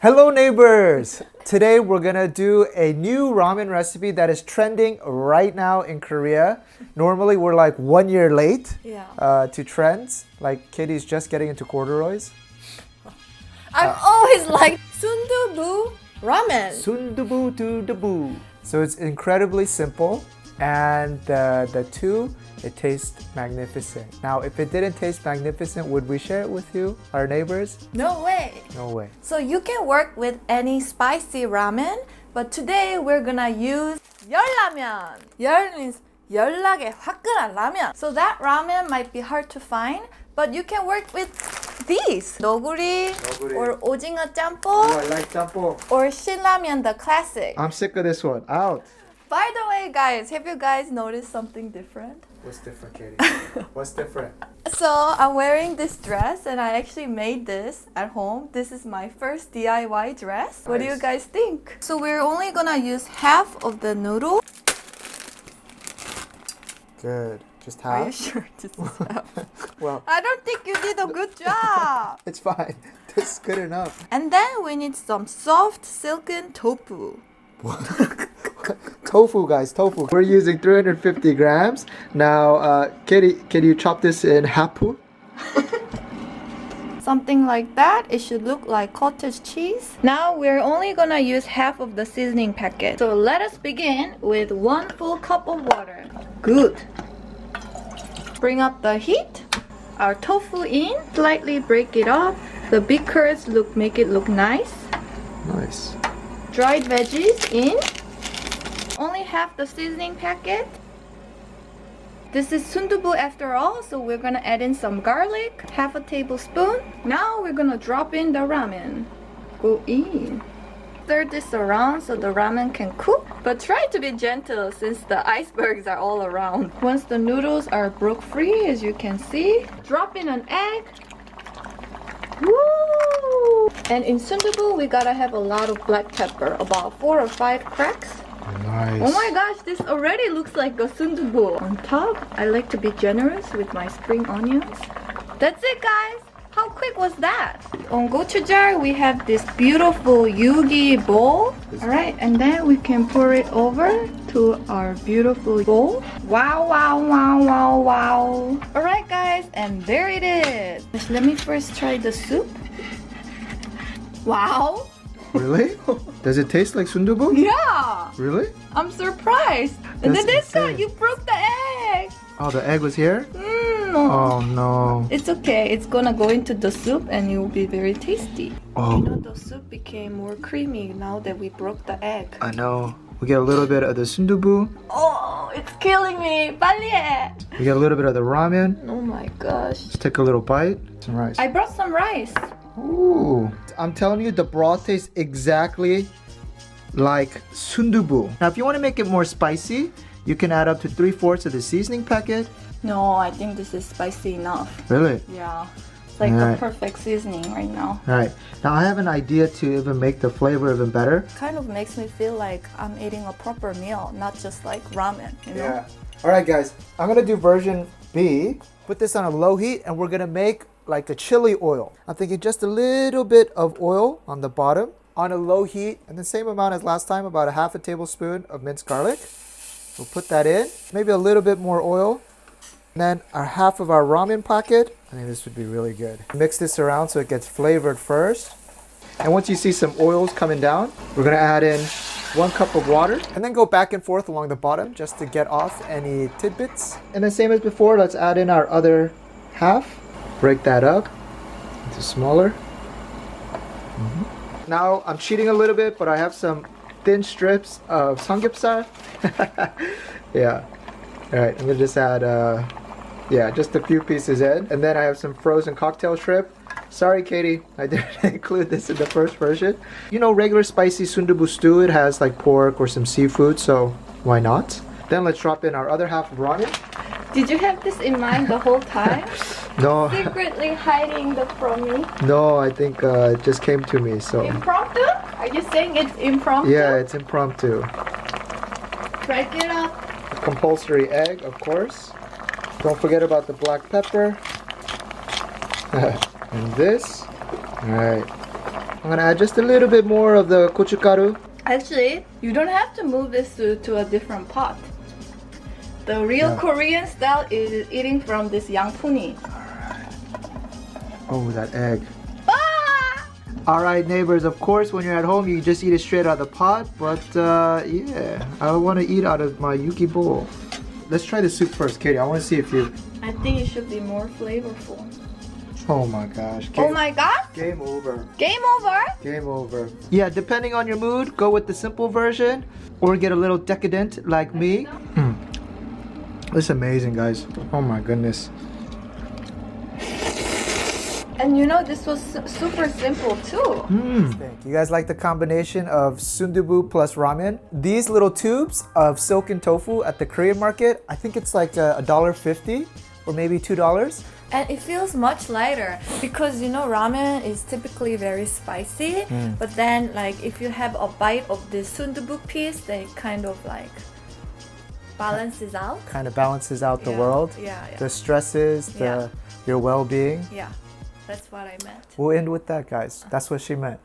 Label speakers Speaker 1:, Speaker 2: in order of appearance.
Speaker 1: Hello neighbors! Today we're gonna do a new ramen recipe that is trending right now in Korea. Normally we're like 1 year late to trends. Like Kitty's just getting into corduroys.
Speaker 2: I'm always like Sundubu Ramen.
Speaker 1: Sundubu Ramen. So it's incredibly simple, and it tastes magnificent. Now, if it didn't taste magnificent, would we share it with you, our neighbors?
Speaker 2: No way.
Speaker 1: No way.
Speaker 2: So you can work with any spicy ramen, but today we're gonna use 열라면. 열 means 연락에 화끈한 라면. So that ramen might be hard to find, but you can work with these. 너구리. Or 오징어 짬뽕.
Speaker 1: Oh, I like 짬뽕.
Speaker 2: Or 신라면, the classic.
Speaker 1: I'm sick of this one. Out.
Speaker 2: By the way, guys, have you guys noticed something different?
Speaker 1: What's different, Katie? What's different?
Speaker 2: So I'm wearing this dress and I actually made this at home. This is my first DIY dress. What do you
Speaker 1: Nice.
Speaker 2: guys think? So we're only gonna use half of the noodle.
Speaker 1: Good. Just
Speaker 2: Are you
Speaker 1: half?
Speaker 2: sure this is half?
Speaker 1: Well,
Speaker 2: I don't think you did a good job.
Speaker 1: it's fine. This is good enough.
Speaker 2: And then we need some soft silken tofu.
Speaker 1: Tofu, guys, tofu. We're using 350 grams. Now, Katie, can you chop this in hapu?
Speaker 2: Something like that. It should look like cottage cheese. Now we're only gonna use half of the seasoning packet. So let us begin with 1 full cup of water. Good. Bring up the heat. Our tofu in. Slightly break it up. The big curds make it look nice.
Speaker 1: Nice.
Speaker 2: Dried veggies in. Only half the seasoning packet. This is sundubu after all, so we're gonna add in some garlic, half a tablespoon. Now we're gonna drop in the ramen. Go in. Stir this around so the ramen can cook, but try to be gentle since the icebergs are all around. Once the noodles are broke free, as you can see, drop in an egg. Woo! And in sundubu, we gotta have a lot of black pepper, about 4 or 5 cracks.
Speaker 1: Nice.
Speaker 2: Oh my gosh, this already looks like a sundubu. On top, I like to be generous with my spring onions. That's it, guys. How quick was that? On gochujang, we have this beautiful yugi bowl. Alright, and then we can pour it over to our beautiful bowl. Wow, wow, wow, wow, wow. Alright, guys, and there it is. Let me first try the soup. Wow.
Speaker 1: Really? Does it taste like sundubu?
Speaker 2: Yeah.
Speaker 1: Really?
Speaker 2: I'm surprised. And then
Speaker 1: That's
Speaker 2: this guy,
Speaker 1: insane.
Speaker 2: you broke the egg.
Speaker 1: Oh, the egg was here?
Speaker 2: No.
Speaker 1: Oh no.
Speaker 2: It's okay. It's gonna go into the soup and it will be very tasty.
Speaker 1: Oh.
Speaker 2: You know, the soup became more creamy now that we broke the egg.
Speaker 1: I know. We get a little bit of the sundubu.
Speaker 2: Oh, it's killing me. 빨리 해.
Speaker 1: We get a little bit of the ramen.
Speaker 2: Oh my gosh.
Speaker 1: Let's take a little bite. Some rice.
Speaker 2: I brought some rice.
Speaker 1: Ooh. I'm telling you, the broth tastes exactly like sundubu. Now, if you want to make it more spicy, you can add up to 3/4 of the seasoning packet.
Speaker 2: No, I think this is spicy enough.
Speaker 1: Really?
Speaker 2: Yeah. It's like
Speaker 1: Alright.
Speaker 2: the perfect seasoning right now.
Speaker 1: All right. Now, I have an idea to even make the flavor even better.
Speaker 2: Kind of makes me feel like I'm eating a proper meal, not just like ramen, you know?
Speaker 1: All right, guys. I'm going to do version B. Put this on a low heat, and we're going to make like a chili oil. I'm thinking just a little bit of oil on the bottom on a low heat, and the same amount as last time, about a half a tablespoon of minced garlic. We'll put that in. Maybe a little bit more oil. And then half of our ramen packet. I think this would be really good. Mix this around so it gets flavored first. And once you see some oils coming down, we're gonna add in 1 cup of water and then go back and forth along the bottom just to get off any tidbits. And then same as before, let's add in our other half. Break that up into smaller. Now I'm cheating a little bit, but I have some thin strips of samgyeopsal. Yeah. All right, I'm gonna just add just a few pieces in. And then I have some frozen cocktail shrimp. Sorry, Katie, I didn't include this in the first version. You know, regular spicy sundubu stew, it has like pork or some seafood, so why not? Then let's drop in our other half of ramen.
Speaker 2: Did you have this in mind the whole time?
Speaker 1: No,
Speaker 2: Secretly hiding the from me?
Speaker 1: no, I think it just came to me, so.
Speaker 2: Impromptu? Are you saying it's impromptu?
Speaker 1: Yeah, it's impromptu.
Speaker 2: Break it up.
Speaker 1: A compulsory egg, of course. Don't forget about the black pepper. And this. Alright. I'm gonna add just a little bit more of the gochugaru.
Speaker 2: Actually, you don't have to move this to a different pot. The real Korean style is eating from this yangpuni.
Speaker 1: Oh, that egg.
Speaker 2: Ah!
Speaker 1: Alright, neighbors, of course, when you're at home, you just eat it straight out of the pot. But yeah, I want to eat out of my yuki bowl. Let's try the soup first, Katie. I want to see if you...
Speaker 2: I think it should be more flavorful.
Speaker 1: Oh my gosh.
Speaker 2: Oh my god!
Speaker 1: Game over.
Speaker 2: Game over?
Speaker 1: Game over. Yeah, depending on your mood, go with the simple version or get a little decadent like me. This is amazing, guys. Oh my goodness.
Speaker 2: And you know, this was super simple too.
Speaker 1: You guys like the combination of sundubu plus ramen? These little tubes of silken tofu at the Korean market, I think it's like $1.50 or maybe $2.
Speaker 2: And it feels much lighter because you know ramen is typically very spicy, but then like if you have a bite of this sundubu piece, then it kind of like balances out.
Speaker 1: Kind of balances out the
Speaker 2: Yeah,
Speaker 1: world.
Speaker 2: yeah.
Speaker 1: The stresses, your well-being.
Speaker 2: Yeah, that's what I meant.
Speaker 1: We'll end with that, guys. That's what she meant.